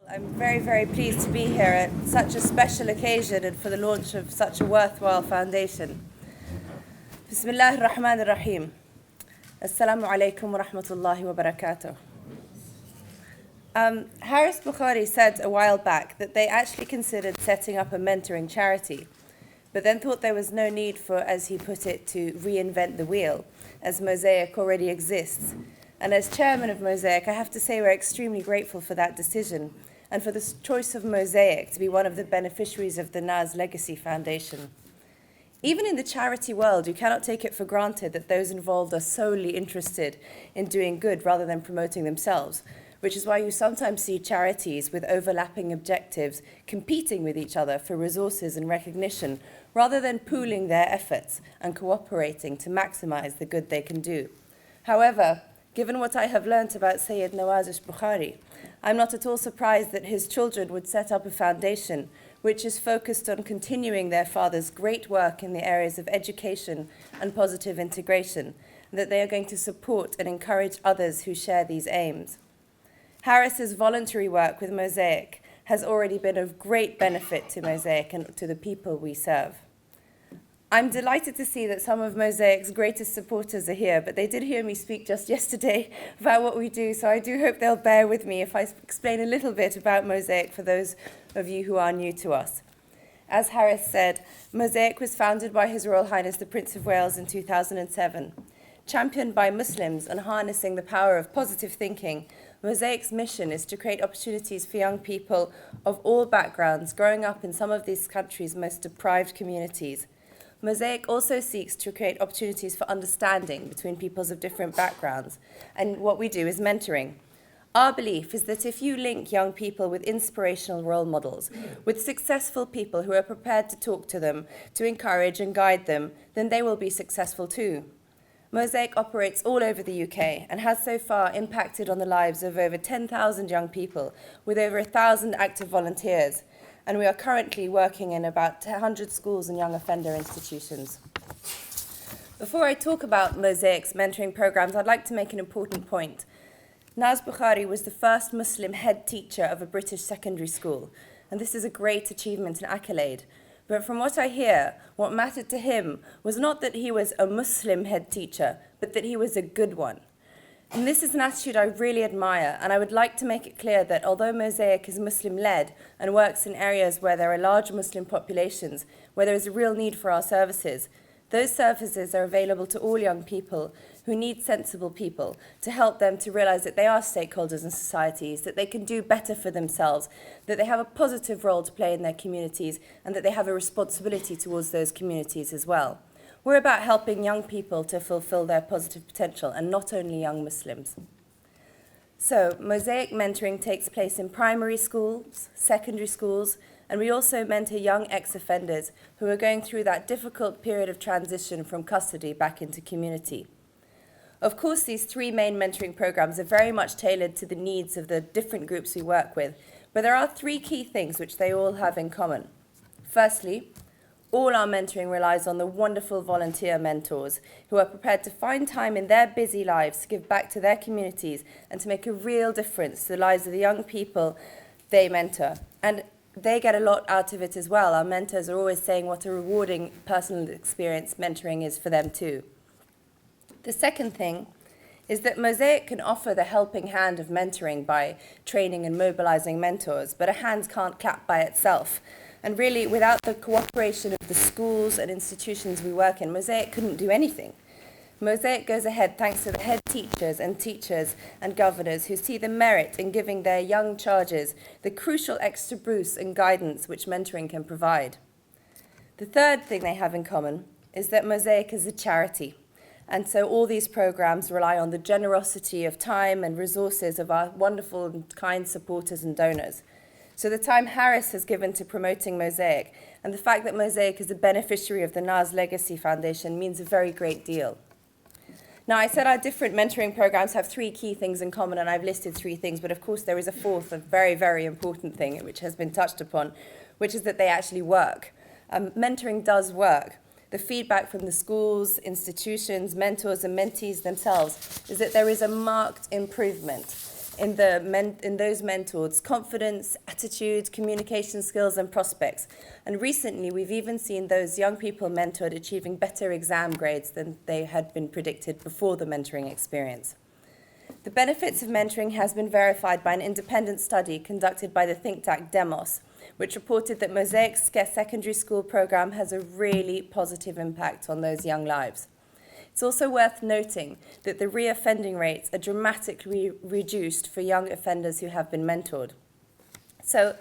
I'm very, very pleased to be here at such a special occasion and for the launch of such a worthwhile foundation. Bismillah ar-Rahman ar-Rahim. Assalamu alaikum wa rahmatullahi wa barakatuh. Harris Bukhari said a while back that they actually considered setting up a mentoring charity, but then thought there was no need for, as he put it, to reinvent the wheel, as Mosaic already exists. And as Chairman of Mosaic, I have to say we're extremely grateful for that decision and for the choice of Mosaic to be one of the beneficiaries of the NAS Legacy Foundation. Even in the charity world, you cannot take it for granted that those involved are solely interested in doing good rather than promoting themselves, which is why you sometimes see charities with overlapping objectives competing with each other for resources and recognition, rather than pooling their efforts and cooperating to maximize the good they can do. However, given what I have learnt about Sayyid Nawaz Bukhari, I'm not at all surprised that his children would set up a foundation which is focused on continuing their father's great work in the areas of education and positive integration, and that they are going to support and encourage others who share these aims. Harris's voluntary work with Mosaic has already been of great benefit to Mosaic and to the people we serve. I'm delighted to see that some of Mosaic's greatest supporters are here, but they did hear me speak just yesterday about what we do, so I do hope they'll bear with me if I explain a little bit about Mosaic for those of you who are new to us. As Harris said, Mosaic was founded by His Royal Highness the Prince of Wales in 2007. Championed by Muslims and harnessing the power of positive thinking, Mosaic's mission is to create opportunities for young people of all backgrounds growing up in some of these countries' most deprived communities. Mosaic also seeks to create opportunities for understanding between peoples of different backgrounds, and what we do is mentoring. Our belief is that if you link young people with inspirational role models, with successful people who are prepared to talk to them, to encourage and guide them, then they will be successful too. Mosaic operates all over the UK and has so far impacted on the lives of over 10,000 young people with over 1,000 active volunteers. And we are currently working in about 100 schools and young offender institutions. Before I talk about Mosaic's mentoring programs, I'd like to make an important point. Naz Bukhari was the first Muslim head teacher of a British secondary school, and this is a great achievement and accolade. But from what I hear, what mattered to him was not that he was a Muslim head teacher, but that he was a good one. And this is an attitude I really admire, and I would like to make it clear that although Mosaic is Muslim-led and works in areas where there are large Muslim populations, where there is a real need for our services, those services are available to all young people who need sensible people to help them to realize that they are stakeholders in societies, that they can do better for themselves, that they have a positive role to play in their communities, and that they have a responsibility towards those communities as well. We're about helping young people to fulfill their positive potential, and not only young Muslims. So, Mosaic mentoring takes place in primary schools, secondary schools, and we also mentor young ex-offenders who are going through that difficult period of transition from custody back into community. Of course, these three main mentoring programs are very much tailored to the needs of the different groups we work with, but there are three key things which they all have in common. Firstly, all our mentoring relies on the wonderful volunteer mentors who are prepared to find time in their busy lives to give back to their communities and to make a real difference to the lives of the young people they mentor. And they get a lot out of it as well. Our mentors are always saying what a rewarding personal experience mentoring is for them too. The second thing is that Mosaic can offer the helping hand of mentoring by training and mobilizing mentors, but a hand can't clap by itself. And really, without the cooperation of the schools and institutions we work in, Mosaic couldn't do anything. Mosaic goes ahead thanks to the head teachers and governors who see the merit in giving their young charges the crucial extra boost and guidance which mentoring can provide. The third thing they have in common is that Mosaic is a charity. And so all these programs rely on the generosity of time and resources of our wonderful and kind supporters and donors. So the time Harris has given to promoting Mosaic and the fact that Mosaic is a beneficiary of the NAS Legacy Foundation means a very great deal. Now, I said our different mentoring programs have three key things in common, and I've listed three things, but of course there is a fourth, a very, very important thing, which has been touched upon, which is that they actually work. Mentoring does work. The feedback from the schools, institutions, mentors, and mentees themselves is that there is a marked improvement in those mentors: confidence, attitude, communication skills, and prospects. And recently, we've even seen those young people mentored achieving better exam grades than they had been predicted before the mentoring experience. The benefits of mentoring has been verified by an independent study conducted by the think tank Demos, which reported that Mosaic's secondary school program has a really positive impact on those young lives. It's also worth noting that the reoffending rates are dramatically reduced for young offenders who have been mentored. So,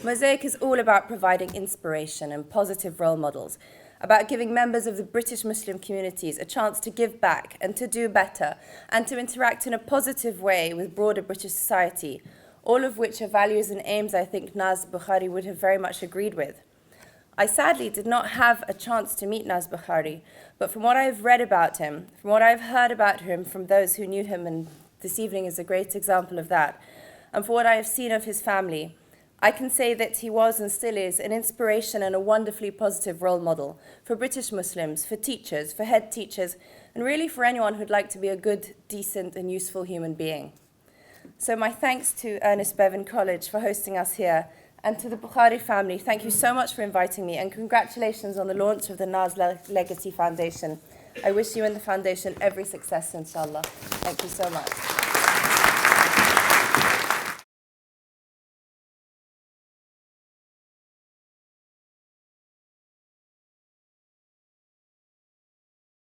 Mosaic is all about providing inspiration and positive role models, about giving members of the British Muslim communities a chance to give back and to do better, and to interact in a positive way with broader British society, all of which are values and aims I think Naz Bukhari would have very much agreed with. I sadly did not have a chance to meet Naz Bukhari, but from what I've read about him, from what I've heard about him from those who knew him, and this evening is a great example of that, and for what I have seen of his family, I can say that he was and still is an inspiration and a wonderfully positive role model for British Muslims, for teachers, for head teachers, and really for anyone who'd like to be a good, decent, and useful human being. So my thanks to Ernest Bevin College for hosting us here, and to the Bukhari family, thank you so much for inviting me, and congratulations on the launch of the Naz Legacy Foundation. I wish you and the foundation every success, inshallah. Thank you so much.